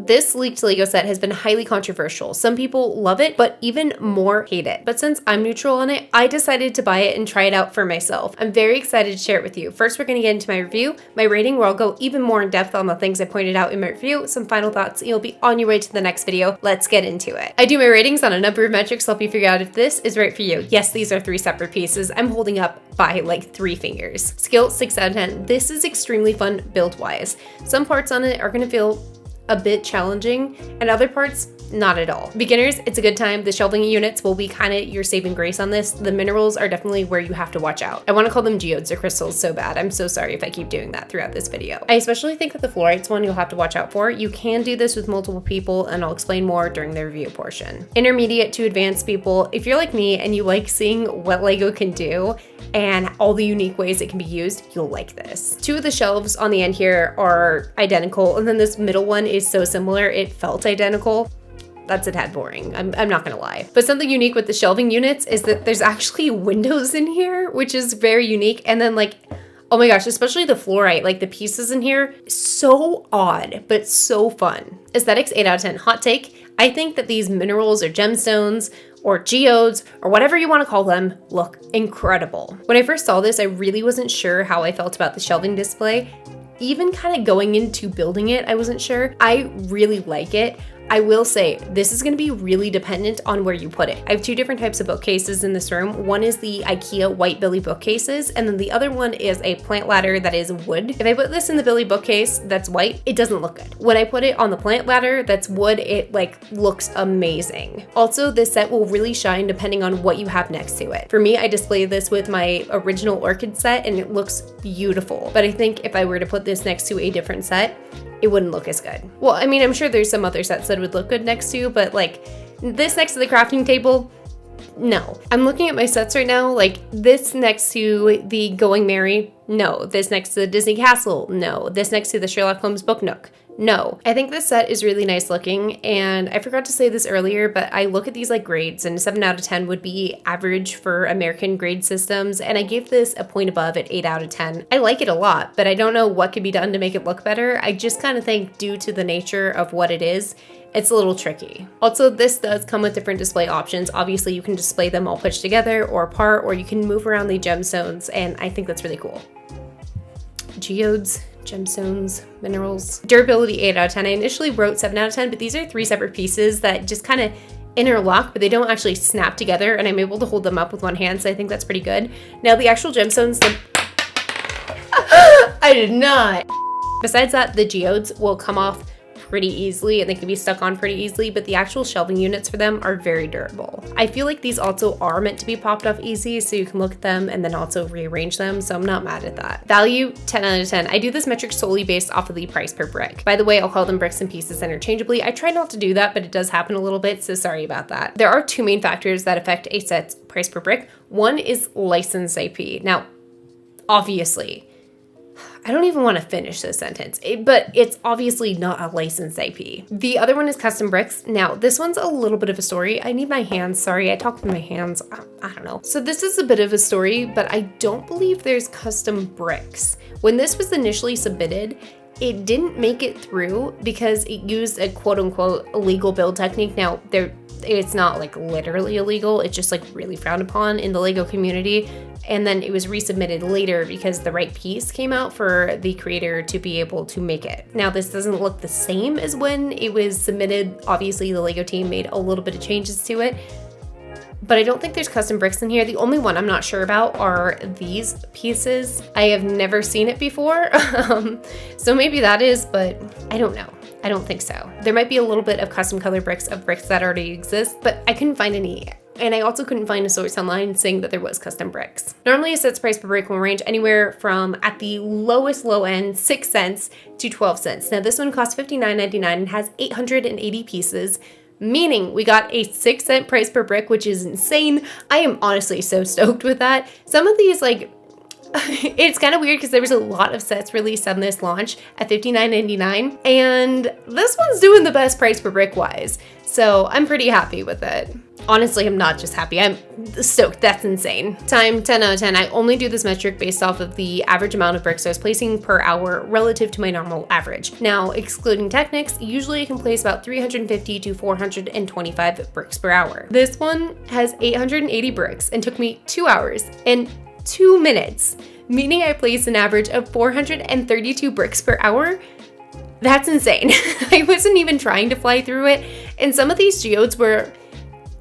This leaked Lego set has been highly controversial. Some people love it, but even more hate it. But since I'm neutral on it, I decided to buy it and try it out for myself. I'm very excited to share it with you. First, we're going to get into my review, my rating, where I'll go even more in depth on the things I pointed out in my review, some final thoughts, and you'll be on your way to the next video. Let's get into it. I do my ratings on a number of metrics to help you figure out if this is right for you. Yes, these are 3 separate pieces. I'm holding up by like 3 fingers. Skill 6 out of 10. This is extremely fun build wise. Some parts on it are going to feel a bit challenging and other parts not at all. Beginners, it's a good time. The shelving units will be kind of your saving grace on this. The minerals are definitely where you have to watch out. I want to call them geodes or crystals so bad. I'm so sorry if I keep doing that throughout this video. I especially think that the fluorite's one you'll have to watch out for. You can do this with multiple people and I'll explain more during the review portion. Intermediate to advanced people, if you're like me and you like seeing what Lego can do and all the unique ways it can be used, you'll like this. 2 of the shelves on the end here are identical, and then this middle one is so similar it felt identical. That's a tad boring, I'm not gonna lie. But something unique with the shelving units is that there's actually windows in here, which is very unique. And then like, oh my gosh, especially the fluorite, like the pieces in here, so odd, but so fun. Aesthetics, 8 out of 10. Hot take, I think that these minerals or gemstones or geodes or whatever you want to call them look incredible. When I first saw this, I really wasn't sure how I felt about the shelving display. Even kind of going into building it, I wasn't sure. I really like it. I will say this is going to be really dependent on where you put it. I have 2 different types of bookcases in this room. One is the IKEA white Billy bookcases, and then the other one is a plant ladder that is wood. If I put this in the Billy bookcase that's white, it doesn't look good. When I put it on the plant ladder that's wood, it like looks amazing. Also, this set will really shine depending on what you have next to it. For me, I displayed this with my original orchid set and it looks beautiful. But I think if I were to put this next to a different set, it wouldn't look as good. Well, I mean, I'm sure there's some other sets that would look good next to, but like this next to the crafting table, no. I'm looking at my sets right now, like this next to the Going Merry, no. This next to the Disney Castle, no. This next to the Sherlock Holmes Book Nook, no. I think this set is really nice looking, and I forgot to say this earlier, but I look at these like grades, and 7 out of 10 would be average for American grade systems, and I gave this a point above at 8 out of 10. I like it a lot, but I don't know what could be done to make it look better. I just kind of think due to the nature of what it is, it's a little tricky. Also, this does come with different display options. Obviously, you can display them all pushed together or apart, or you can move around the gemstones, and I think that's really cool. Geodes, gemstones, minerals. Durability, 8 out of 10. I initially wrote 7 out of 10, but these are 3 separate pieces that just kind of interlock, but they don't actually snap together, and I'm able to hold them up with one hand, so I think that's pretty good. Now, the actual gemstones, I did not. Besides that, the geodes will come off pretty easily and they can be stuck on pretty easily, but the actual shelving units for them are very durable. I feel like these also are meant to be popped off easy, so you can look at them and then also rearrange them, so I'm not mad at that. Value, 10 out of 10. I do this metric solely based off of the price per brick. By the way, I'll call them bricks and pieces interchangeably. I try not to do that, but it does happen a little bit, so sorry about that. There are 2 main factors that affect a set's price per brick. One is licensed IP. Now, obviously, I don't even want to finish this sentence, but it's obviously not a licensed IP. The other one is custom bricks. Now, this one's a little bit of a story. I need my hands, sorry, I talk with my hands, I don't know. So this is a bit of a story, but I don't believe there's custom bricks. When this was initially submitted, it didn't make it through because it used a quote unquote illegal build technique. Now, it's not like literally illegal, it's just like really frowned upon in the Lego community. And then it was resubmitted later because the right piece came out for the creator to be able to make it. Now, this doesn't look the same as when it was submitted. Obviously, the Lego team made a little bit of changes to it, but I don't think there's custom bricks in here. The only one I'm not sure about are these pieces. I have never seen it before, so maybe that is, but I don't know. I don't think so. There might be a little bit of custom color bricks of bricks that already exist, but I couldn't find any. And I also couldn't find a source online saying that there was custom bricks. Normally a set's price per brick will range anywhere from, at the lowest low end, 6 cents to 12 cents. Now this one costs $59.99 and has 880 pieces, meaning we got a 6 cent price per brick, which is insane. I am honestly so stoked with that. Some of these, like, it's kind of weird because there was a lot of sets released on this launch at $59.99, and this one's doing the best price per brick wise. So I'm pretty happy with it. Honestly, I'm not just happy, I'm stoked. That's insane. Time 10 out of 10. I only do this metric based off of the average amount of bricks I was placing per hour relative to my normal average. Now, excluding technics, usually I can place about 350 to 425 bricks per hour. This one has 880 bricks and took me 2 hours and 2 minutes, meaning I placed an average of 432 bricks per hour. That's insane. I wasn't even trying to fly through it, and some of these geodes were,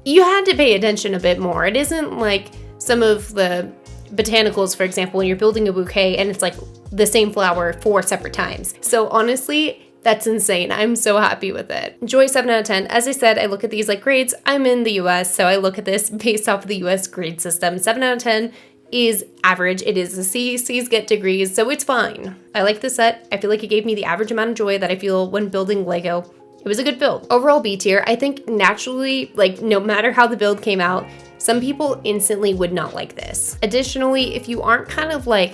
you had to pay attention a bit more. It isn't like some of the botanicals, for example, when you're building a bouquet and it's like the same flower 4 separate times. So honestly, that's insane. I'm so happy with it. Enjoy 7 out of 10. As I said, I look at these like grades. I'm in the US, so I look at this based off of the US grade system. 7 out of 10 is average. It is a C. C's get degrees, so it's fine. I like the set. I feel like it gave me the average amount of joy that I feel when building Lego. It was a good build. Overall B tier, I think naturally, like no matter how the build came out, some people instantly would not like this. Additionally, if you aren't kind of like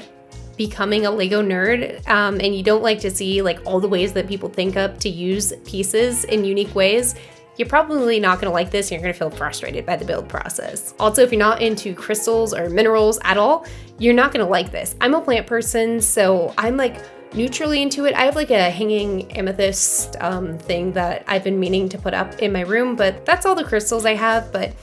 becoming a Lego nerd and you don't like to see like all the ways that people think up to use pieces in unique ways, you're probably not gonna like this and you're gonna feel frustrated by the build process. Also, if you're not into crystals or minerals at all, you're not gonna like this. I'm a plant person, so I'm like neutrally into it. I have like a hanging amethyst thing that I've been meaning to put up in my room, but that's all the crystals I have. But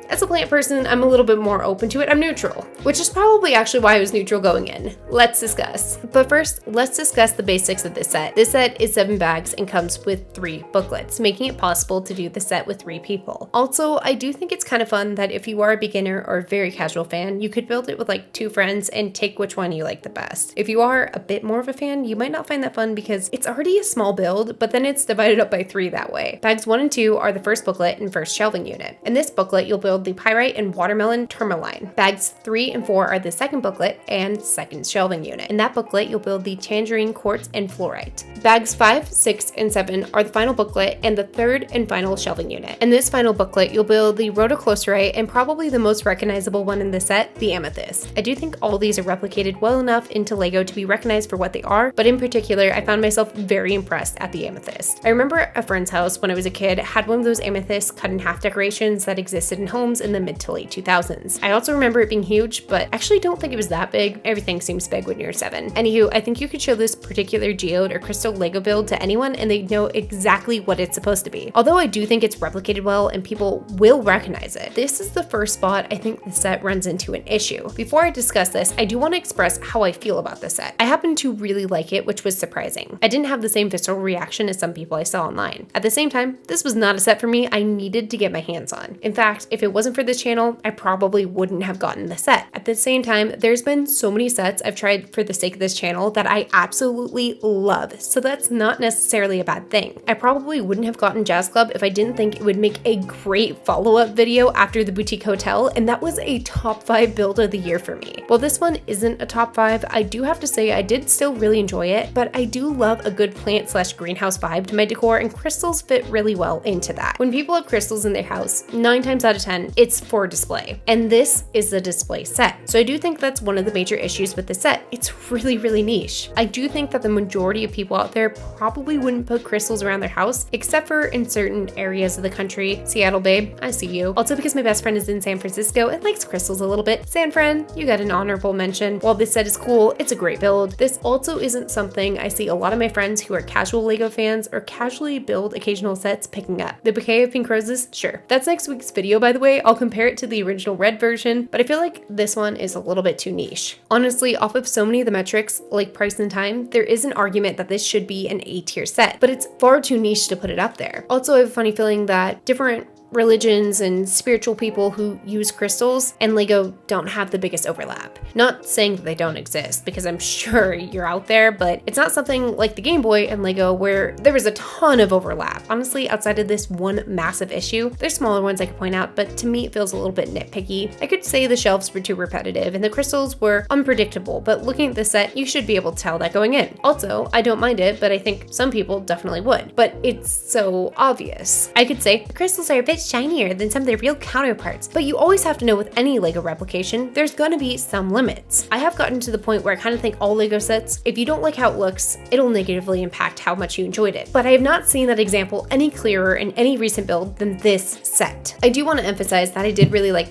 as a plant person, I'm a little bit more open to it. I'm neutral, which is probably actually why I was neutral going in. Let's discuss. But first, let's discuss the basics of this set. This set is 7 bags and comes with 3 booklets, making it possible to do the set with 3 people. Also, I do think it's kind of fun that if you are a beginner or very casual fan, you could build it with like 2 friends and take which one you like the best. If you are a bit more of a fan, you might not find that fun because it's already a small build, but then it's divided up by 3 that way. Bags 1 and 2 are the first booklet and first shelving unit. In this booklet, you'll build the pyrite and watermelon tourmaline. Bags 3 and 4 are the second booklet and second shelving unit. In that booklet, you'll build the tangerine quartz and fluorite. Bags 5, 6, and 7 are the final booklet and the third and final shelving unit. In this final booklet, you'll build the rhodoclosterite and probably the most recognizable one in the set, the amethyst. I do think all these are replicated well enough into Lego to be recognized for what they are, but in particular, I found myself very impressed at the amethyst. I remember a friend's house when I was a kid had one of those amethyst cut in half decorations that existed in homes in the mid to late 2000s. I also remember it being huge, but actually don't think it was that big. Everything seems big when you're 7. Anywho, I think you could show this particular geode or crystal Lego build to anyone and they'd know exactly what it's supposed to be. Although I do think it's replicated well and people will recognize it. This is the first spot I think the set runs into an issue. Before I discuss this, I do want to express how I feel about the set. I happen to really like it, which was surprising. I didn't have the same visceral reaction as some people I saw online. At the same time, this was not a set for me I needed to get my hands on. In fact, if it wasn't for this channel, I probably wouldn't have gotten the set. At the same time, there's been so many sets I've tried for the sake of this channel that I absolutely love, so that's not necessarily a bad thing. I probably wouldn't have gotten Jazz Club if I didn't think it would make a great follow-up video after the Boutique Hotel, and that was a top 5 build of the year for me. While this one isn't a top 5, I do have to say I did still really enjoy it, but I do love a good plant/greenhouse vibe to my decor, and crystals fit really well into that. When people have crystals in their house, 9 times out of 10, it's for display. And this is the display set. So I do think that's one of the major issues with the set. It's really niche. I do think that the majority of people out there probably wouldn't put crystals around their house, except for in certain areas of the country. Seattle, babe, I see you. Also because my best friend is in San Francisco and likes crystals a little bit. San Fran, you got an honorable mention. While this set is cool, it's a great build. This also isn't something I see a lot of my friends who are casual Lego fans or casually build occasional sets picking up. The bouquet of pink roses, sure. That's next week's video, by the way. I'll compare it to the original red version, but I feel like this one is a little bit too niche. Honestly, off of so many of the metrics, like price and time, there is an argument that this should be an A tier set, but it's far too niche to put it up there. Also, I have a funny feeling that different religions and spiritual people who use crystals and Lego don't have the biggest overlap. Not saying that they don't exist, because I'm sure you're out there, but it's not something like the Game Boy and Lego where there was a ton of overlap. Honestly, outside of this one massive issue, there's smaller ones I could point out, but to me it feels a little bit nitpicky. I could say the shelves were too repetitive and the crystals were unpredictable, but looking at this set, you should be able to tell that going in. Also, I don't mind it, but I think some people definitely would. But it's so obvious. I could say the crystals are a bit bit shinier than some of their real counterparts. But you always have to know with any Lego replication, there's gonna be some limits. I have gotten to the point where I kind of think all Lego sets, if you don't like how it looks, it'll negatively impact how much you enjoyed it. But I have not seen that example any clearer in any recent build than this set. I do want to emphasize that I did really like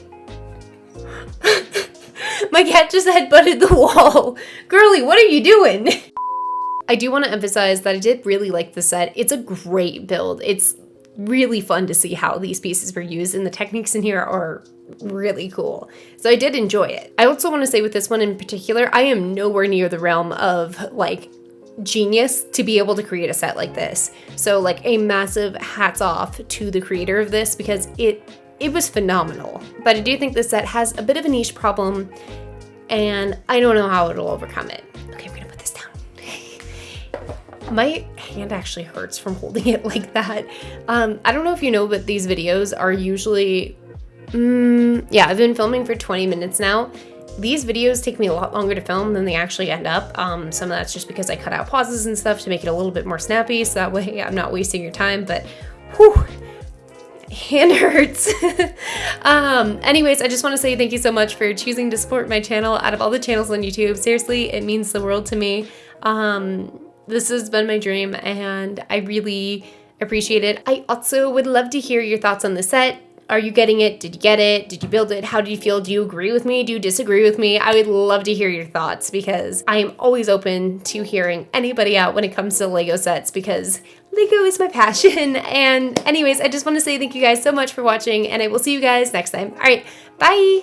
my cat just headbutted the wall. Girly, what are you doing? I do want to emphasize that I did really like the set. It's a great build. It's really fun to see how these pieces were used, and the techniques in here are really cool. So I did enjoy it. I also want to say with this one in particular, I am nowhere near the realm of like genius to be able to create a set like this. So like a massive hats off to the creator of this, because it was phenomenal. But I do think this set has a bit of a niche problem, and I don't know how it'll overcome it. Okay, we're gonna put this down. My hand actually hurts from holding it like that. I don't know if you know, but these videos are usually, yeah, I've been filming for 20 minutes now. These videos take me a lot longer to film than they actually end up. Some of that's just because I cut out pauses and stuff to make it a little bit more snappy, so that way I'm not wasting your time, but whew, hand hurts. Anyways, I just want to say thank you so much for choosing to support my channel out of all the channels on YouTube. Seriously, it means the world to me. This has been my dream, and I really appreciate it. I also would love to hear your thoughts on the set. Are you getting it? Did you get it? Did you build it? How do you feel? Do you agree with me? Do you disagree with me? I would love to hear your thoughts, because I am always open to hearing anybody out when it comes to Lego sets, because Lego is my passion. And anyways, I just want to say thank you guys so much for watching, and I will see you guys next time. All right, bye.